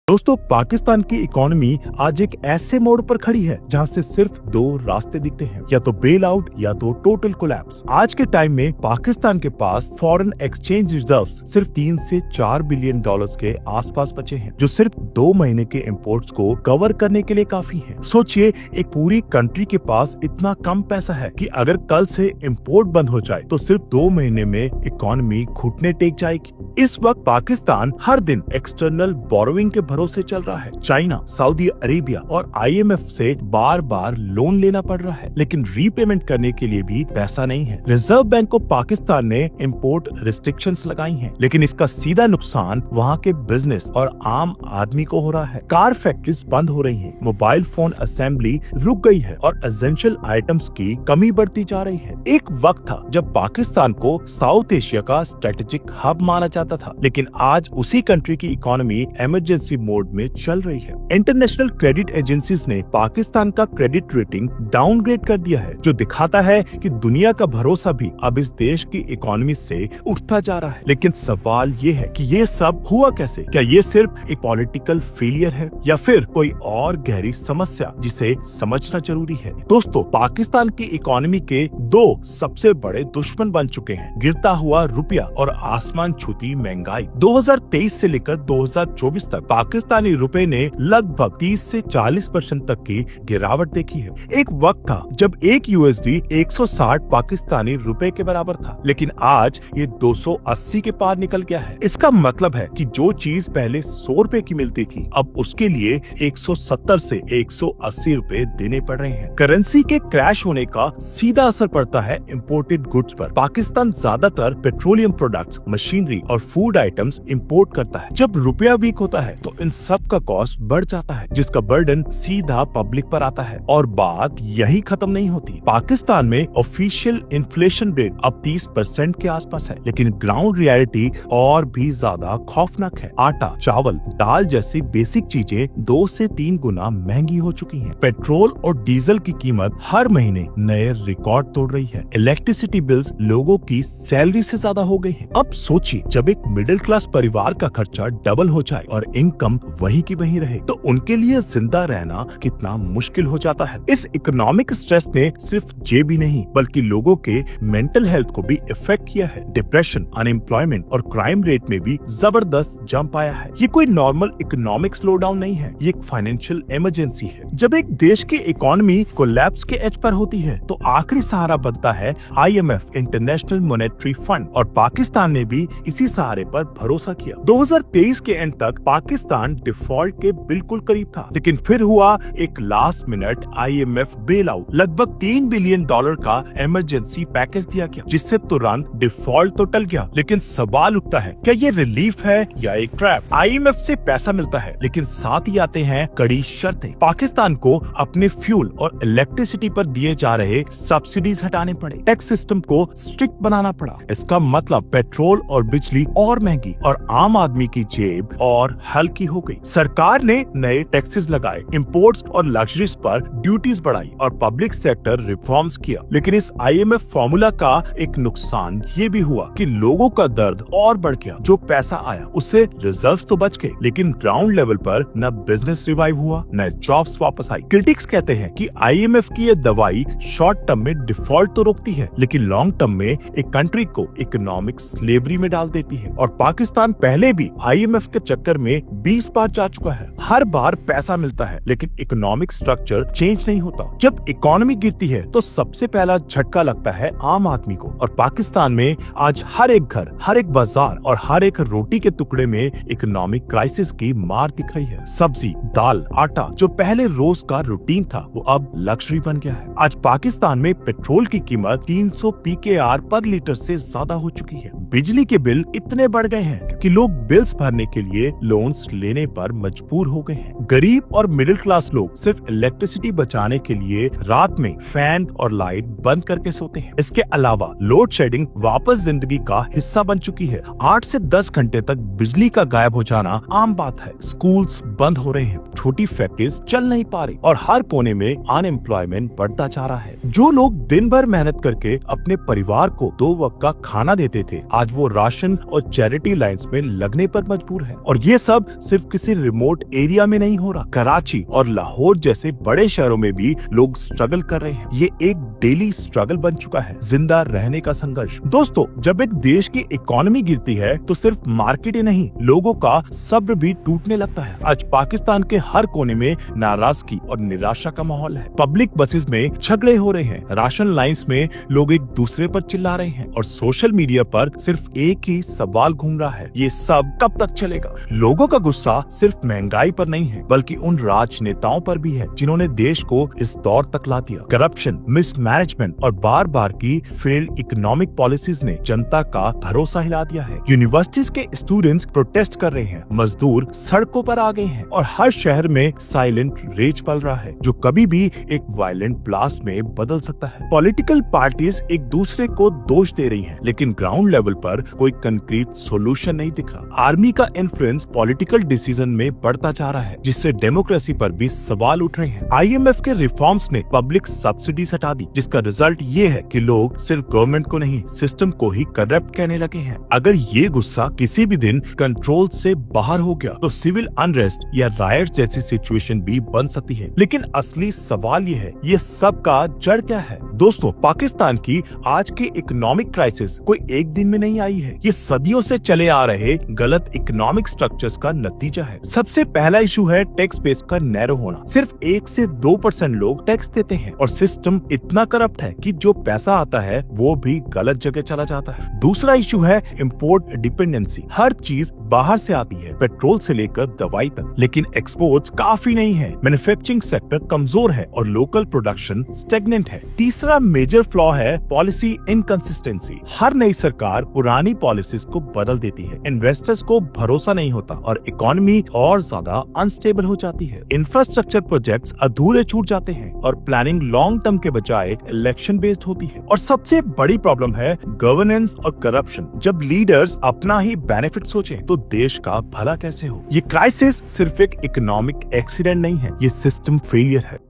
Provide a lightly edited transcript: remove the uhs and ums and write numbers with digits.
दोस्तों, पाकिस्तान की इकोनॉमी आज एक ऐसे मोड़ पर खड़ी है जहां से सिर्फ दो रास्ते दिखते हैं, या तो बेल आउट या तो टोटल कोलैप्स। आज के टाइम में पाकिस्तान के पास फॉरेन एक्सचेंज रिजर्व्स सिर्फ 3 से 4 बिलियन डॉलर्स के आसपास बचे हैं, जो सिर्फ 2 महीने के इम्पोर्ट्स को कवर करने के लिए काफी है। सोचिए, एक पूरी कंट्री के पास इतना कम पैसा है कि अगर कल से इम्पोर्ट बंद हो जाए तो सिर्फ 2 महीने में इकोनॉमी घुटने टेक जाएगी। इस वक्त पाकिस्तान हर दिन एक्सटर्नल बोरोइंग के भरोसे चल रहा है। चाइना, सऊदी अरेबिया और IMF से बार बार लोन लेना पड़ रहा है, लेकिन रीपेमेंट करने के लिए भी पैसा नहीं है। रिजर्व बैंक को पाकिस्तान ने इम्पोर्ट रिस्ट्रिक्शंस लगाई हैं, लेकिन इसका सीधा नुकसान वहाँ के बिजनेस और आम आदमी को हो रहा है। कार फैक्ट्रीज बंद हो रही हैं, मोबाइल फोन असेंबली रुक गई है और एसेंशियल आइटम्स की कमी बढ़ती जा रही है। एक वक्त था जब पाकिस्तान को साउथ एशिया का स्ट्रेटेजिक हब माना जाता था, लेकिन आज उसी कंट्री की इकोनॉमी इमरजेंसी मोड में चल रही है। इंटरनेशनल क्रेडिट एजेंसीज ने पाकिस्तान का क्रेडिट रेटिंग डाउनग्रेड कर दिया है, जो दिखाता है कि दुनिया का भरोसा भी अब इस देश की इकोनॉमी से उठता जा रहा है। लेकिन सवाल ये है कि ये सब हुआ कैसे? क्या ये सिर्फ एक पॉलिटिकल फेलियर है या फिर कोई और गहरी समस्या जिसे समझना जरूरी है? दोस्तों, पाकिस्तान की इकोनॉमी के 2 सबसे बड़े दुश्मन बन चुके हैं, गिरता हुआ रुपया और आसमान छूती महंगाई। 2023 से लेकर 2024 तक पाकिस्तानी रुपए ने लगभग 30 से 40% तक की गिरावट देखी है। एक वक्त था जब एक USD 160 पाकिस्तानी रुपए के बराबर था, लेकिन आज ये 280 के पार निकल गया है। इसका मतलब है कि जो चीज पहले 100 रुपए की मिलती थी, अब उसके लिए 170 से 180 रुपए देने पड़ रहे हैं। करेंसी के क्रैश होने का सीधा असर पड़ता है इम्पोर्टेड गुड्स पर। पाकिस्तान ज्यादातर पेट्रोलियम प्रोडक्ट्स, मशीनरी और फूड आइटम्स इंपोर्ट करता है। जब रुपया वीक होता है तो इन सब का कॉस्ट बढ़ जाता है, जिसका बर्डन सीधा पब्लिक पर आता है। और बात यही खत्म नहीं होती। पाकिस्तान में ऑफिशियल इन्फ्लेशन रेट अब 30% के आसपास है, लेकिन ग्राउंड रियलिटी और भी ज्यादा खौफनाक है। आटा, चावल, दाल जैसी बेसिक चीजें 2 से 3 गुना महंगी हो चुकी हैं। पेट्रोल और डीजल की कीमत हर महीने नए रिकॉर्ड तोड़ रही है। इलेक्ट्रिसिटी बिल्स लोगों की सैलरी से ज्यादा हो गई है। अब सोचिए, जब एक मिडिल क्लास परिवार का खर्चा डबल हो जाए और इनकम वही की वही रहे, तो उनके लिए जिंदा रहना कितना मुश्किल हो जाता है। इस इकोनॉमिक स्ट्रेस ने सिर्फ जेब ही नहीं बल्कि लोगों के मेंटल हेल्थ को भी इफेक्ट किया है। डिप्रेशन, अनएम्प्लॉयमेंट और क्राइम रेट में भी जबरदस्त जंप आया है। ये कोई नॉर्मल इकोनॉमिक स्लोडाउन नहीं है, ये एक फाइनेंशियल इमरजेंसी है। जब एक देश की इकोनॉमी कोलैप्स के एज पर होती है तो आखिरी सहारा बनता है IMF, इंटरनेशनल मॉनेटरी फंड, और पाकिस्तान ने भी इसी सहारे पर भरोसा किया। 2023 के एंड तक पाकिस्तान डिफॉल्ट के बिल्कुल करीब था, लेकिन फिर हुआ एक last minute IMF bail out. लगभग 3 बिलियन डॉलर का इमरजेंसी पैकेज दिया गया, जिससे तुरंत डिफॉल्ट तो टल गया। लेकिन सवाल उठता है, क्या ये रिलीफ है या एक ट्रैप? IMF से पैसा मिलता है, लेकिन साथ ही आते हैं कड़ी शर्तें। पाकिस्तान को अपने फ्यूल और इलेक्ट्रिसिटी पर दिए जा रहे सब्सिडीज हटाने पड़े, टैक्स सिस्टम को स्ट्रिक्ट बनाना पड़ा। इसका मतलब पेट्रोल और बिजली और महंगी और आम आदमी की जेब और हल्की हो गई। सरकार ने नए टैक्सेस लगाए, इंपोर्ट्स और लग्जरीज पर ड्यूटीज बढ़ाई और पब्लिक सेक्टर रिफॉर्म्स किया। लेकिन इस IMF फॉर्मूला का एक नुकसान ये भी हुआ कि लोगों का दर्द और बढ़ गया। जो पैसा आया उससे रिजर्व्स तो बच गए, लेकिन ग्राउंड लेवल पर न बिजनेस रिवाइव हुआ, न जॉब्स वापस आई। क्रिटिक्स कहते हैं कि IMF की ये दवाई शॉर्ट टर्म में डिफॉल्ट तो रोकती है, लेकिन लॉन्ग टर्म में एक कंट्री को इकोनॉमिक स्लेवरी में डाल देती है। और पाकिस्तान पहले भी IMF के चक्कर में 20 बार जा चुका है। हर बार पैसा मिलता है, लेकिन इकोनॉमिक स्ट्रक्चर चेंज नहीं होता। जब इकोनॉमी गिरती है तो सबसे पहला झटका लगता है आम आदमी को, और पाकिस्तान में आज हर एक घर, हर एक बाजार और हर एक रोटी के टुकड़े में इकोनॉमिक क्राइसिस की मार दिख रही है। सब्जी, दाल, आटा जो पहले रोज का रूटीन था, वो अब लग्जरी बन गया है। आज पाकिस्तान में पेट्रोल की कीमत 300 PKR पर लीटर से ज्यादा हो चुकी है। बिजली के बिल इतने बढ़ गए हैं क्योंकि लोग बिल्स भरने के लिए लोन्स लेने पर मजबूर हो गए हैं। गरीब और मिडिल क्लास लोग सिर्फ इलेक्ट्रिसिटी बचाने के लिए रात में फैन और लाइट बंद करके सोते हैं। इसके अलावा लोड शेडिंग वापस जिंदगी का हिस्सा बन चुकी है। 8 से 10 घंटे तक बिजली का गायब हो जाना आम बात है। स्कूल्स बंद हो रहे हैं, छोटी फैक्ट्रीज चल नहीं पा रही और हर कोने में अनएम्प्लॉयमेंट बढ़ता जा रहा है। जो लोग दिन भर मेहनत करके अपने परिवार को 2 वक्त का खाना देते थे, आज वो राशन और चैरिटी लाइंस में लगने पर मजबूर है। और ये सब सिर्फ सिर्फ किसी रिमोट एरिया में नहीं हो रहा, कराची और लाहौर जैसे बड़े शहरों में भी लोग स्ट्रगल कर रहे हैं। ये एक डेली स्ट्रगल बन चुका है, जिंदा रहने का संघर्ष। दोस्तों, जब एक देश की इकोनॉमी गिरती है तो सिर्फ मार्केट ही नहीं, लोगों का सब्र भी टूटने लगता है। आज पाकिस्तान के हर कोने में नाराजगी और निराशा का माहौल है। पब्लिक बसेस में झगड़े हो रहे हैं, राशन लाइंस में लोग एक दूसरे पर चिल्ला रहे हैं और सोशल मीडिया पर सिर्फ एक ही सवाल घूम रहा है, ये सब कब तक चलेगा? लोगों का गुस्सा सिर्फ महंगाई पर नहीं है, बल्कि उन राजनेताओं पर भी है जिन्होंने देश को इस दौर तक ला दिया। करप्शन, मिसमैनेजमेंट और बार बार की फेल्ड इकोनॉमिक पॉलिसीज ने जनता का भरोसा हिला दिया है। यूनिवर्सिटीज के स्टूडेंट्स प्रोटेस्ट कर रहे हैं, मजदूर सड़कों पर आ गए हैं और हर शहर में साइलेंट रेज पल रहा है जो कभी भी एक वायलेंट ब्लास्ट में बदल सकता है। पॉलिटिकल पार्टीज एक दूसरे को दोष दे रही हैं, लेकिन ग्राउंड लेवल पर कोई कंक्रीट सॉल्यूशन नहीं दिख रहा। आर्मी का इन्फ्लुएंस पॉलिटिकल डिसीजन में बढ़ता जा रहा है, जिससे डेमोक्रेसी पर भी सवाल उठ रहे हैं। IMF के रिफॉर्म्स ने पब्लिक सब्सिडीज हटा दी, जिसका रिजल्ट ये है कि लोग सिर्फ गवर्नमेंट को नहीं, सिस्टम को ही करप्ट कहने लगे हैं। अगर ये गुस्सा किसी भी दिन कंट्रोल से बाहर हो गया तो सिविल अनरेस्ट या रायट्स जैसी सिचुएशन भी बन सकती है। लेकिन असली सवाल ये है, ये सब का जड़ क्या है? दोस्तों, पाकिस्तान की आज की इकोनॉमिक क्राइसिस कोई एक दिन में नहीं आई है, ये सदियों से चले आ रहे गलत इकोनॉमिक स्ट्रक्चर्स का नतीजा है। सबसे पहला इशू है टैक्स बेस का नैरो होना। सिर्फ 1 से 2% लोग टैक्स देते हैं और सिस्टम इतना करप्ट है कि जो पैसा आता है वो भी गलत जगह चला जाता है। दूसरा इशू है इम्पोर्ट डिपेंडेंसी। हर चीज बाहर से आती है, पेट्रोल से लेकर दवाई तक, लेकिन एक्सपोर्ट्स काफी नहीं है। मैन्युफैक्चरिंग सेक्टर कमजोर है और लोकल प्रोडक्शन स्टेगनेंट है। तीसरा मेजर फ्लॉ है पॉलिसी इनकंसिस्टेंसी। हर नई सरकार पुरानी पॉलिसीज को बदल देती है, इन्वेस्टर्स को भरोसा नहीं होता और इकोनॉमी और ज्यादा अनस्टेबल हो जाती है। इंफ्रास्ट्रक्चर प्रोजेक्ट्स अधूरे छूट जाते हैं और प्लानिंग लॉन्ग टर्म के बजाय इलेक्शन बेस्ड होती है। और सबसे बड़ी प्रॉब्लम है गवर्नेंस और करप्शन। जब लीडर्स अपना ही बेनिफिट सोचें तो देश का भला कैसे हो? ये क्राइसिस सिर्फ एक इकोनॉमिक एक्सीडेंट नहीं है, ये सिस्टम फेलियर है।